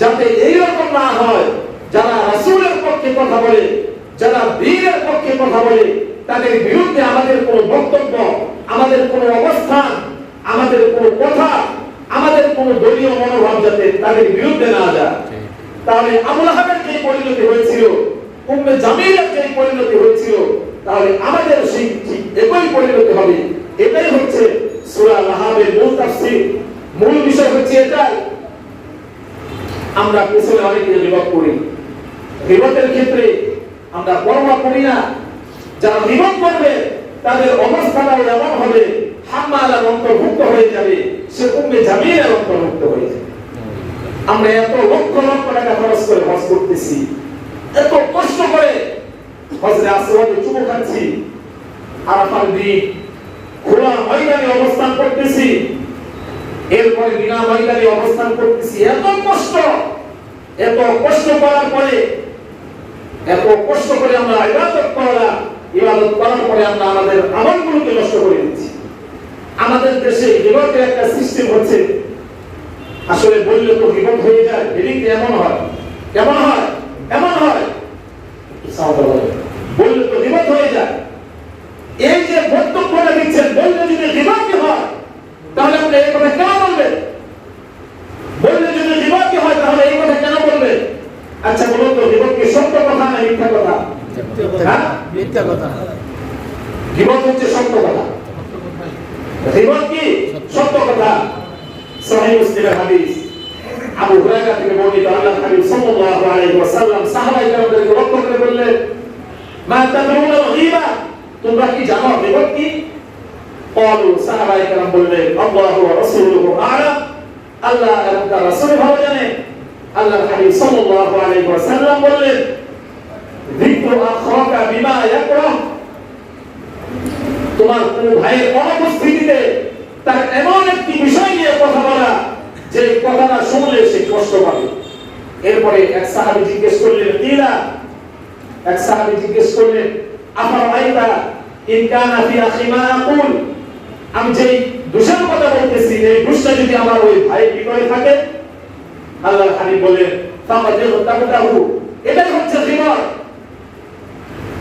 যাতে এইরকম না হয়, যারা রাসূলের পক্ষে কথা বলে, যারা দ্বীনের পক্ষে কথা বলে, তাদের বিরুদ্ধে আমাদের কোনো বক্তব্য, আমাদের কোনো অবস্থান, আমাদের কোনো কথা, আমাদের কোনো দলীয় মনোভাব যাতে তাদের বিরুদ্ধে না যায়। তাহলে আবুল আহাবের যে পরিণতি হয়েছিল, উম্মে জামিলের যে পরিণতি হয়েছিল, তাহলে আমাদের সেই একই পরিণতি হবে। এটাই হচ্ছে সূরা আল-আহজাবের মূল তাফসীর, মূল বিষয় হচ্ছে এটাই। আমরা পেছনে অনেকে বিবাদ করি, বিবাদের ক্ষেত্রে আমরা পরোয়া করি না। যারা বিবাদ করবে তাদের অবস্থাটাও এমন হবে, হাম্মালার অন্তর্ভুক্ত হয়ে যাবে, সে উম্মে জামিলের অন্তর্ভুক্ত হয়ে যাবে। আমরা এত লক্ষ লক্ষ টাকা খরচ করে হজ করতেছি, এত কষ্ট করে হজরে আসওয়াদে চুমু খাচ্ছি, আরাফার দিন খোলা ময়দানে অবস্থান করতেছি, এরপরে বিনা ময়দানে অবস্থান করতেছি। এত কষ্ট করার পরে, এত কষ্ট করে আমরা ইবাদত করার পরে আমরা আমাদের আমলগুলোকে নষ্ট করে দিচ্ছি। আমাদের দেশে গীবতের একটা সিস্টেম হচ্ছে, আসলে বললে তো গীবত হয়ে যায়, এদিকে এমন হয়, কেমন হয়, এমন হয়, বললে তো গীবত হয়ে যায়। এই যে বক্তব্যটা দিচ্ছেন, বললে যদি গীবত হয় তাহলে আপনি এই কথা কেন বলবেন? বললে যদি গীবত হয় তাহলে এই কথা কেন বলবেন? আচ্ছা বলুন তো, গীবত কি সত্য কথা না মিথ্যা কথা? হ্যাঁ, মিথ্যা কথা। গীবত হচ্ছে সত্য কথা। গীবত কি সত্য কথা? সহিহ মুসলিমের হাদিস, আবু হুরায়রা থেকে বর্ণিত, আল্লাহর হাবিব সাল্লাল্লাহু আলাইহি ওয়াসাল্লাম সাহাবায়ে কেরামদেরকে লক্ষ্য করে বললেন, মা তাদরুনা গীবা, তোমরা কি জানো গীবত কি? ক্বালু, সাহাবায়ে কেরাম বললেন, আল্লাহু ওয়া রাসূলুহু আ'লাম, আল্লাহ এবং তার রাসূল ভালো জানেন। আল্লাহর হাবিব সাল্লাল্লাহু আলাইহি ওয়াসাল্লাম বললেন, যিকরু আখাকা বিমা ইয়াকরাহ, তোমার কোন ভাইয়ের অনুপস্থিতিতে তার এমন একটি বিষয় নিয়ে কথা বলা যে কথাটা শুনলে সে কষ্ট পাবে। এরপরে এক সাহাবী জিজ্ঞেস করলেন, কিলা, এক সাহাবী জিজ্ঞেস করলেন, আফারাইতা ইন কানা ফি আখি মা আকুল, আমি যেই দুঃখের কথা বলতেছি এই দুঃখটা যদি আমার ওই ভাইয়ের ভিতরে থাকে? আল্লাহর হাবিব বলেন, ফাকাদির তাবতাহু, এটাই হচ্ছে গীবত।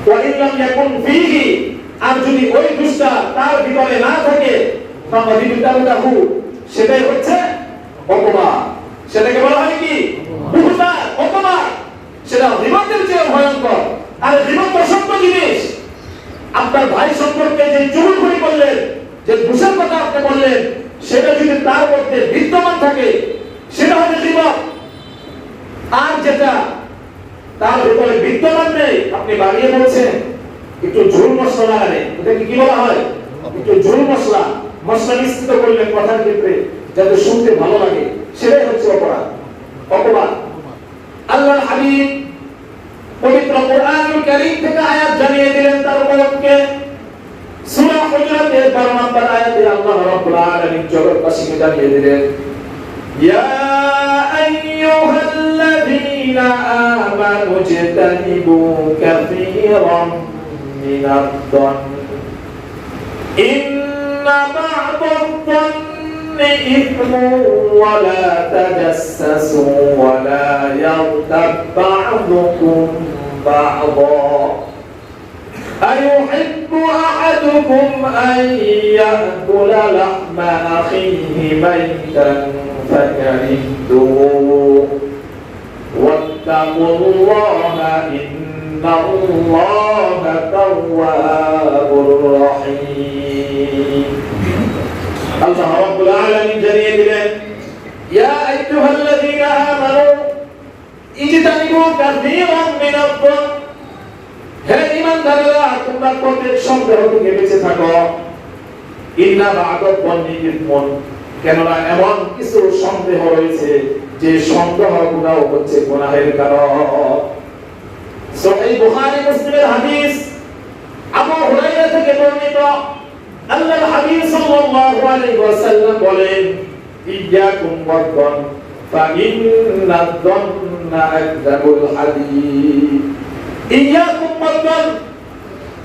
ওয়া ইন লাম ইয়াকুন ফীহি, আর যদি ওই দুষ্টা তার ভিতরে না থাকে, সেটাই হচ্ছে অপমান। সেটাকে বলা হয় কি? বুহতান, অপমান। সেটা গীবতের চেয়ে ভয়ঙ্কর। আর গীবত অসত্য জিনিস। আপনার ভাই সম্পর্কে যে চুগলখড়ি করলেন, যে দুষের কথা আপনি বললেন, সেটা যদি তার মধ্যে বিদ্যমান থাকে সেটা হবে গীবত। আর যেটা তার ভিতরে বিদ্যমান নেই, আপনি বাড়িয়ে বলছেন, একটু ঝোল মশলা লাগালে, এটাকে কি বলা হয়? একটু ঝোল মশলা, মশলা মিশ্রিত করলেন কথার ক্ষেত্রে যাতে শুনতে ভালো লাগে, সেটাই হচ্ছে অপরাধ, অপবাদ। আল্লাহর হাবিব পবিত্র কোরআনুল কারীম থেকে আয়াত জানিয়ে দিলেন তার উপলক্ষে। সূরা হুজুরাতের 12 নম্বর আয়াতে আল্লাহ রাব্বুল আলামিন জগৎবাসীকে জানিয়ে দিলেন, ইয়া আইয়ুহাল্লাযীনা আমানু ইজতানিবু কাসীরাম মিনাদ-দন্ন ইন্না বা'দাদ-দন্নি ইথমুন ওয়া লা তাজাসসাসু ওয়া লা ইয়াগতাব বা'দুকুম বা'দা أيحب أحدكم أن يأكل لحم أخيه ميتا فكرهتموه واتقوا الله إن الله تواب رحيم. الله رب العالمين জানিয়ে দিলেন, يا أيها الذين آمنوا اجتنبوا كثيرا من الظن, হে ঈমানদারেরা, তোমরা প্রত্যেক সন্দেহ থেকে বেঁচে থাকো। ইন্না বা'দাদ-দন্নি ইথমুন, কেননা এমন কিছু সন্দেহ রয়েছে যে সন্দেহগুলো হচ্ছে গুনাহের কারণ। সহিহ বুখারী মুসলিমের হাদিস, আবু হুরায়রা থেকে বর্ণিত, আল্লাহর হাবিব সাল্লাল্লাহু আলাইহি ওয়াসাল্লাম বলেন, ইয়্যাকুম ওয়াদ-দন্ন ফাইন্নাদ-দন্না আকযাবুল হাদীস। ইয়্যাকুম ওয়াদ-দন্ন,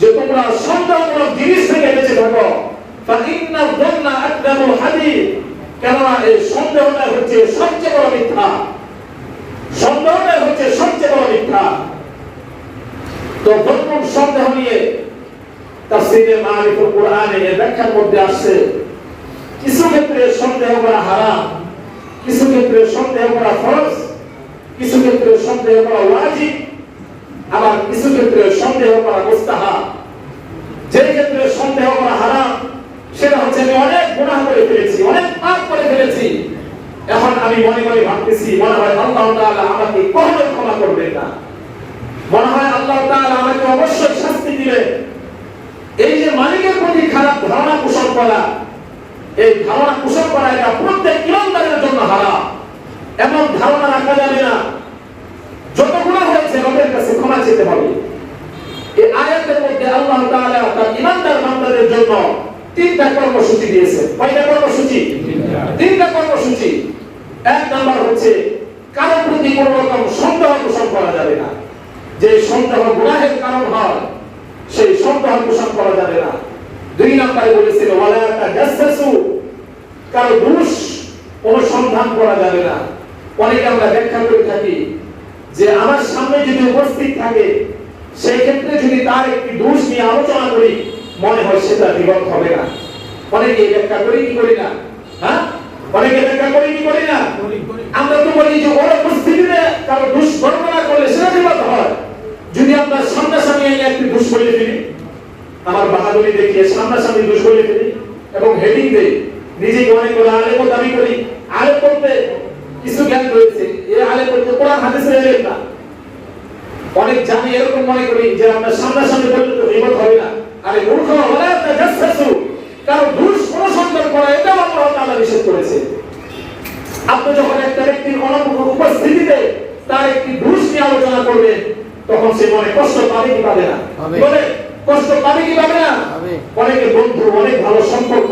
যে তোমরা সন্দেহমূলক জিনিস থেকে বেঁচে থাকো। ফাইন্নাদ-দন্না আকযাবুল হাদীস, কেননা এই সন্দেহটা হচ্ছে সবচেয়ে বড় মিথ্যা। সন্দেহটা হচ্ছে সবচেয়ে বড় মিথ্যা। তো ধর্ম সন্দেহ নিয়ে তাফসীরে মারিফুল কুরআনে এর ব্যাখ্যার মধ্যে আসছে, কিছু ক্ষেত্রে সন্দেহ করা হারাম, কিছু ক্ষেত্রে সন্দেহ করা ফরজ, কিছু ক্ষেত্রে সন্দেহ করা ওয়াজিব, আবার কিছু ক্ষেত্রে সন্দেহ করা মুস্তাহাব। যে ক্ষেত্রে সন্দেহ করা হারাম সেটা হচ্ছে আমি অনেক গুনাহ করে ফেলেছি, অনেক পাপ করে ফেলেছি, এখন আমি মনে মনে ভাবতেছি মনে হয় আল্লাহ তাআলা আমাকে কখনোই ক্ষমা করবেন না, মনে হয় আল্লাহ তাআলা আমাকে অবশ্যই শাস্তি দিবেন। এই যে মালিকের প্রতি খারাপ ধারণা পোষণ করা, এই ধারণা পোষণ করা এটা প্রত্যেক ঈমানদারের জন্য হারাম। এমন ধারণা রাখা যাবে না যত গুনাহ হয়েছে রবের কাছে ক্ষমা চেতে হবে। এই আয়াতের মধ্যে আল্লাহ তাআলা তার ঈমানদার বান্দাদের জন্য তিনটা কর্মসূচি দিয়েছেন। কয়টা কর্মসূচি? তিনটা কর্মসূচি। এক নাম্বার হচ্ছে কারো প্রতি কোনো রকম সন্দেহ পোষণ করা যাবে না। যে সন্দেহ গুনাহের কারণ হয় সেই সন্দেহ পোষণ করা যাবে না। দুই নম্বরে বলেছিল ওয়ালা তাজাসসু, কারো দোষ অনুসন্ধান করা যাবে না। অনেকে আমরা ব্যাখ্যা করে থাকি যে আমার সামনে যদি উপস্থিত থাকে সেই ক্ষেত্রে যদি তার একটি দোষ নিয়ে আলোচনা করি মনে হয় সেটা বিপদ হবে না। অনেকে ব্যাখ্যা করি কি করি না? হ্যাঁ, অনেকে ব্যাখ্যা করি কি করি না? আমরা তো বলি যে ওর উপস্থিতিতে কারো দোষ বর্ণনা করলে সেটা বিপদ হয়। যদি আমরা সামনাসামনি একটি দোষ বলে ফেলি, আমার বাহাদুরি দেখিয়ে সামনাসামনি দোষ বলে ফেলি এবং হেডিং দেই, নিজেকে অনেক বলে আলেম দাবি করি, আলেম বলতে কিছু জ্ঞান রয়েছে, এই আলেম বলতে কোরআন হাদিসের এলেম না, অনেক জানি এরকম মনে করি যে আমরা সামনাসামনি বললে তো বিপদ হবে না। আরে মূর্খ, ওয়ালা তাজাসসু, কারো দোষ অনুসন্ধান করা এটা আল্লাহ তাআলা নিষেধ করেছে। আপনি যখন একটা ব্যক্তির উপস্থিতিতে তার একটি দোষ নিয়ে আলোচনা করবেন তখন সে মনে কষ্ট পাবে কি পাবে না? বলে কষ্ট পাবে কি পাবে না? অনেকে বন্ধু, অনেক ভালো সম্পর্ক,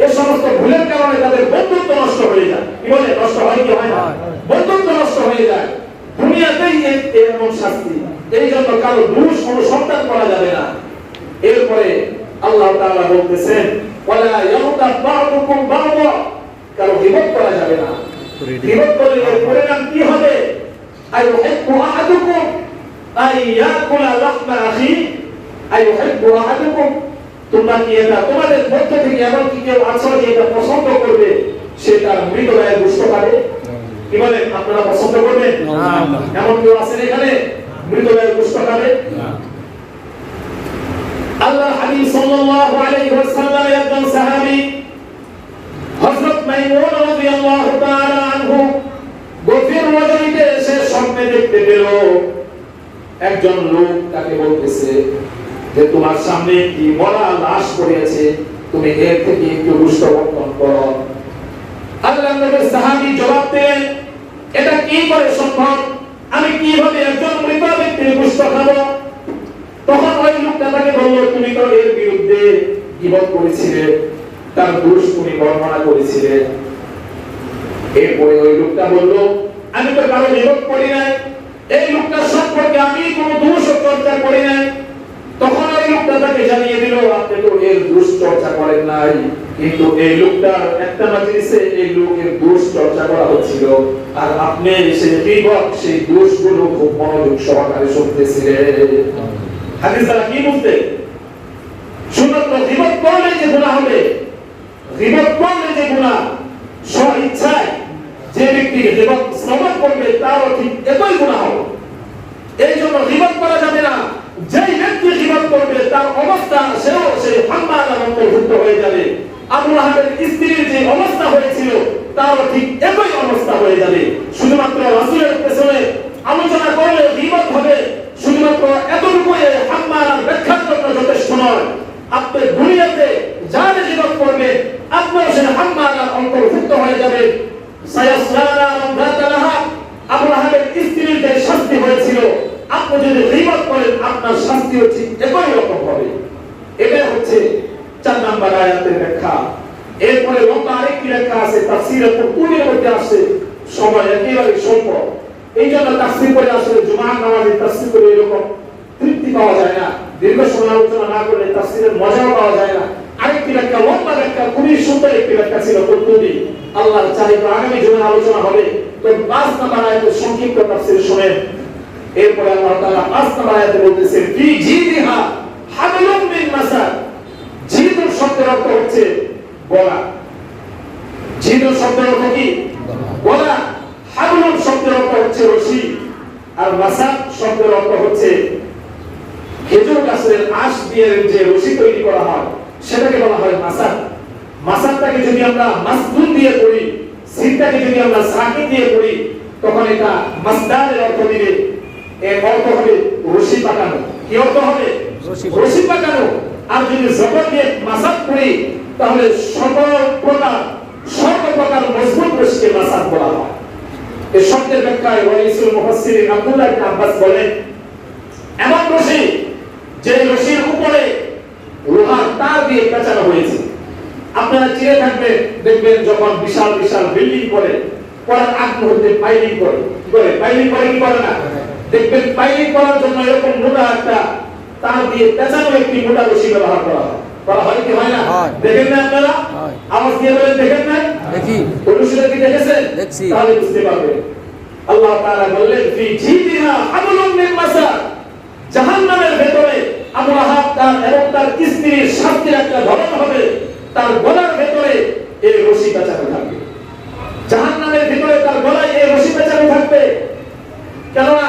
এই সমস্ত ভুলের কারণে তাদের বন্ধুত্ব নষ্ট হয়ে যায়। কি বলে নষ্ট হয় কি হয় না? বন্ধুত্ব নষ্ট হয়ে যায়। দুনিয়াতেই এমন শাস্তি। এই জন্য কারো দোষ অনুসন্ধান করা যাবে না। এরপরে আল্লাহ তাআলা বলতেছেন ওয়ালা ইয়াগতাব বা'দুকুম বা'দা, কারো গীবত করা যাবে না। গীবত করলে এর পরিণাম কি হবে? আইয়ুহিব্বু আহাদুকুম আইয়াকুলা লাহমা আখি, আইয়ুহিব্বু আহাদুকুম, তোমরা কি এটা তোমাদের মধ্য থেকে এমন কি কেউ আছে যে এটা পছন্দ করবে সে তার মৃতদেহের গোশত খাবে? কি বলেন, আপনারা পছন্দ করবেন? এমন কেউ আছেন এখানে মৃতদেহের গোশত খাবে? আল্লাহ হাবিব সাল্লাল্লাহু আলাইহি ওয়াসাল্লামের একজন সাহাবী হযরত মাইমুন রাদিয়াল্লাহু তাআলা আনহু গভীর রজনীতে সে স্বপ্নে দেখতে পেল একজন লোক তাকে বলতেছে যে তোমার সামনে কি মরা লাশ পড়ে আছে, তুমি এর থেকে একটু গোশত বর্তন করো। আল্লাহর নবীর সাহাবী জবাব দিলেন এটা কি করে সম্ভব? আমি কিভাবে একজন মৃত ব্যক্তির গোশত খাবো? তখন ওই লোকটা তাকে বলল তুমি তো এর বিরুদ্ধে গীবত করেছিলে, তার দোষ তুমি বর্ণনা করেছিলে। এরপরে ওই লোকটা বলল আমি তো কারো গীবত করি নাই, এই লোকটার সম্পর্কে আমি কোনো দোষ চর্চা করি নাই। তখন ওই লোকটা তাকে জানিয়ে দিল আপনি তো এর দোষ চর্চা করেন নাই, কিন্তু এই লোকটার একটা মাজলিসে এই লোকের দোষ চর্চা করা হচ্ছিল আর আপনি সেই গীবত সেই দোষগুলো খুব মনোযোগ সহকারে শুনতেছিলেন। হাদিস দ্বারা কি বুঝতে? শুধুমাত্র গীবত করলে যে গুনাহ হবে, গীবত করলে যে গুনাহ, স্ব ইচ্ছায় যে ব্যক্তি গীবত শ্রবণ করবে তারও ঠিক একই গুনাহ হবে। এই জন্য গীবত করা যাবে না। যেই ব্যক্তি গীবত করবে তার অবস্থা সেও সেই হাম্মালার অন্তর্ভুক্ত হয়ে যাবে। আবু লাহাবের স্ত্রীর যে অবস্থা হয়েছিল তারও ঠিক একই অবস্থা হয়ে যাবে। শুধুমাত্র রাসূলের পেছনে আলোচনা করলে গীবত হবে, শুধুমাত্র এতটুকু হাম্মালার ব্যাখ্যার জন্য যথেষ্ট নয়। আপনি দুনিয়াতে যার গীবত করবে আপনিও সেই হাম্মালার অন্তর্ভুক্ত হয়ে যাবে। সায়াসলানা রাদাতা লাহা, আবু লাহাবের স্ত্রীর যে শাস্তি হয়েছিল আপনি যদি গীবত করেন আপনার শাস্তিও ঠিক একই রকম হবে। এটা হচ্ছে 4 নম্বর আয়াতের ব্যাখ্যা। এরপরে লম্বা আরেকটি ব্যাখ্যা আছে তাফসীরে কুরতুবীর মধ্যে আছে, সময় একেবারে স্বল্প, এই জন্য তাফসীর করে আসলে জুমার নামাজে তাফসীর করে এরকম তৃপ্তি পাওয়া যায় না। দীর্ঘ সময় আলোচনা না করলে তাফসীরের মজাও পাওয়া যায় না। আরেকটি ব্যাখ্যা লম্বা ব্যাখ্যা, খুবই সুন্দর একটি ব্যাখ্যা ছিল কুরতুবী। আল্লাহ চাইলে আগামী জুমার আলোচনা হবে, তো 5 নম্বর আয়াতের সংক্ষিপ্ত তাফসীর শুনেন। এরপরে আল্লাহ তাআলা 5 নম্বর আয়াতে বলতেছেন ফি জিদিহা হাবলুম মিন মাসাদ। জিদ শব্দের অর্থ হচ্ছে গলা। জিদ শব্দের অর্থ কি? গলা। হাবলুম শব্দের অর্থ হচ্ছে রশি, আর মাসাদ শব্দের অর্থ হচ্ছে খেজুর গাছের আঁশ দিয়ে যে রশি তৈরি করা হয় সেটাকে বলা হয় মাসাদ। মাসাদটাকে যদি আমরা মাসদুদ দিয়ে পড়ি, সিনটাকে যদি আমরা সাকিন দিয়ে পড়ি তখন এটা মাসদারের অর্থ দিবে। এর অর্থ হবে রশি পাকানো। কি অর্থ হবে? রশি পাকানো। আর যদি জবর দিয়ে মাসাদ পড়ি তাহলে সর্বপ্রকার মজবুত রশিকে মাসাদ বলা হয়। এই শব্দের ব্যাখ্যায় রাইসুল মুফাসসিরিন আব্দুল্লাহ ইবনে আব্বাস বলেন এমন রশি যে রশির উপরে লোহার তার দিয়ে পেঁচানো হয়েছে। আপনারা চিনে থাকবেন, দেখবেন যখন বিশাল বিশাল বিল্ডিং করে করার আগ মুহূর্তে পাইলিং করে, পাইলিং করে কি করে না? দেখবেন পাইলিং করার জন্য এরকম মোটা একটা তার দিয়ে পেঁচানো একটি মোটা রশি ব্যবহার করা হয় কি হয় না? দেখেন না আপনারা? আওয়াজ দিয়ে বলেন দেখেন না? দেখি। ওই রশিটা কি দেখেছেন? দেখছি। তাহলে বুঝতে পারবেন। আল্লাহ তাআলা বললেন ফি জিদিহা হাবলুম মিন মাসাদ, জাহান্নামের ভেতরে আবু লাহাব এবং তার স্ত্রীর শাস্তির একটা ধরন হবে, তার গলার ভেতরে এই রশি পেঁচানো থাকবে। জাহান্নামের ভিতরে তার গলায় এই রশি পেঁচানো থাকবে। কেননা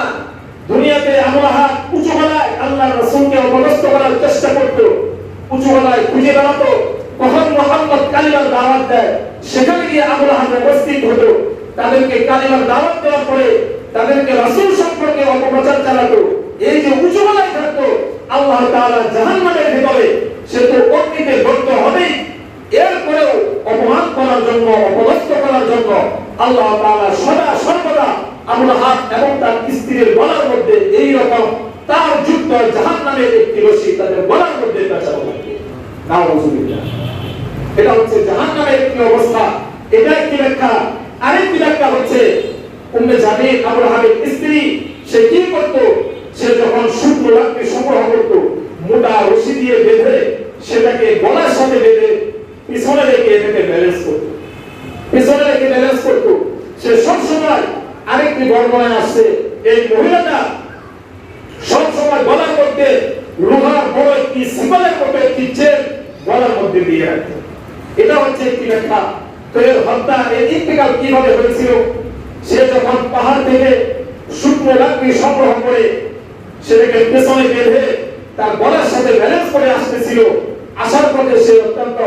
দুনিয়াতে আবু লাহাব উঁচু গলায় আল্লাহর রাসূলকে অপদস্থ করার চেষ্টা করত, উঁচু গলায় খুঁজে বেড়াতো কখন মুহাম্মদ কালিমার দাওয়াত দেয়, সেখানে গিয়ে আবু লাহাব উপস্থিত হতো। তাদেরকে কালিমার দাওয়াত দেওয়ার পরে তাদেরকে রাসূল সম্পর্কে অপপ্রচার চালাতো। এই যে উঁচু গলায় থাকতো, আল্লাহ তাআলা জাহান্নামের ভিতরে সে তো অগ্নিতে দগ্ধ হবেই, এরপরেও অপমান করার জন্য, অপদস্থ করার জন্য আল্লাহ তাআলা সদা সর্বদা আবু লাহাব এবং তার স্ত্রীর গলার মধ্যে এই রকম তার যুক্ত জাহান্নামের একটি রশি তাদের গলার মধ্যে পেঁচানো থাকবে। নাউযুবিল্লাহ। এটা হচ্ছে জাহান্নামের একটি অবস্থা, এটা একটি ব্যাখ্যা। আরেকটি ব্যাখ্যা হচ্ছে উম্মে জামিল আবু লাহাবের স্ত্রী, সে কি করত? সে যখন শুকনো লাকড়ি সংগ্রহ করত, মোটা রশি দিয়ে বেঁধে সেটাকে গলার সাথে বেঁধে পিছনে রেখে এটাকে ব্যালেন্স করত, পিছনে রেখে ব্যালেন্স করত। সে সব সময়, আরেকটি বর্ণনায় আসছে, এই মহিলাটা সব সময় গলার মধ্যে লোহার বড় একটি সিম্বলের মতো একটি চেন গলার মধ্যে দিয়ে রাখত। এটা হচ্ছে একটি ব্যাখ্যা। তো এর হত্যা, এর ইন্তেকাল কিভাবে হয়েছিল? সে যখন পাহাড় থেকে শুকনো লাকড়ি সংগ্রহ করে সেটাকে পেছনে বেঁধে তার গলার সাথে ব্যালেন্স করে আসতেছিল, আসার পথে সে অত্যন্ত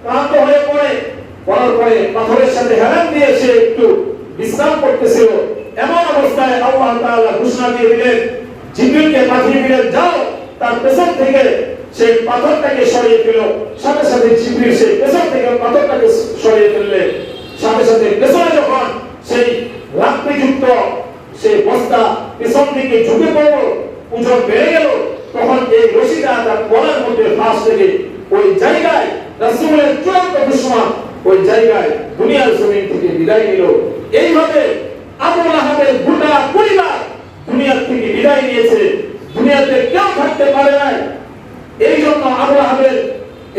ক্লান্ত হয়ে পড়ে, পড়ার পরে পাথরের সাথে হেলান দিয়ে সে একটু বিশ্রাম করতেছিল। এমন অবস্থায় আল্লাহ তাআলা ঘোষণা দিয়ে দিলেন, জিবরিলকে পাঠিয়ে দিলেন, যাও তার পেছন থেকে সেই পাথরটাকে সরিয়ে ফেল। সাথে সাথে জিবরিল সেই পেছন থেকে পাথরটাকে সরিয়ে ফেললেন। সাথে সাথে পেছনে যখন সেই লাকড়িযুক্ত সেই বস্তা পেছন দিকে ঝুঁকে পড়ল, ওজন বেড়ে গেল, তখন এই রশিটা তার গলার মধ্যে ফাঁস লেগে ওই জায়গায় রাসূলের চূড়ান্ত দুশমন ওই জায়গায় দুনিয়ার জমিন থেকে বিদায় নিল। এইভাবে আবু লাহাবের গোটা পরিবার দুনিয়া থেকে বিদায় নিয়েছে, দুনিয়াতে কেউ থাকতে পারে নাই। এই জন্য আবু লাহাবের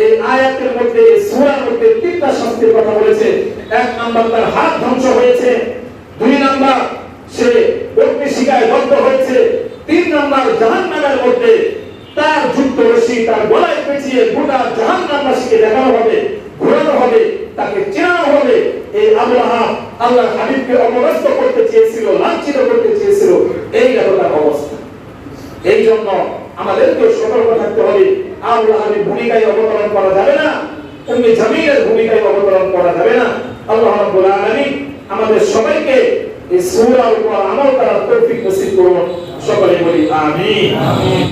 এই আয়াতের মধ্যে, সূরার মধ্যে তিনটা শাস্তির কথা বলেছে। এক নাম্বার, তার হাত ধ্বংস হয়েছে। দুই নাম্বার, সে অগ্নিশিখায় দগ্ধ হয়েছে। তিন নাম্বার, জাহান্নামের মধ্যে তার যুক্ত রশি তার গলায় পেঁচিয়ে গোটা জাহান্নামবাসীকে দেখানো হবে, ঘোরানো হবে, তাকে চেনানো হবে। এই আবু লাহাব আল্লাহর হাবিবকে অপদস্থ করতে চেয়েছিল, লাঞ্ছিত করতে চেয়েছিল। এই গেল তার অবস্থা। এই জন্য আমাদেরকে সতর্ক থাকতে হবে। আবু লাহাবের ভূমিকায় অবতরণ করা যাবে না, উম্মে জামিলের ভূমিকায় অবতরণ করা যাবে না। আল্লাহ রাব্বুল আলামিন আমাদের সবাইকে এই সূরার উপর আমল করার তৌফিক নসিব করুন। সকলে বলি আমিন।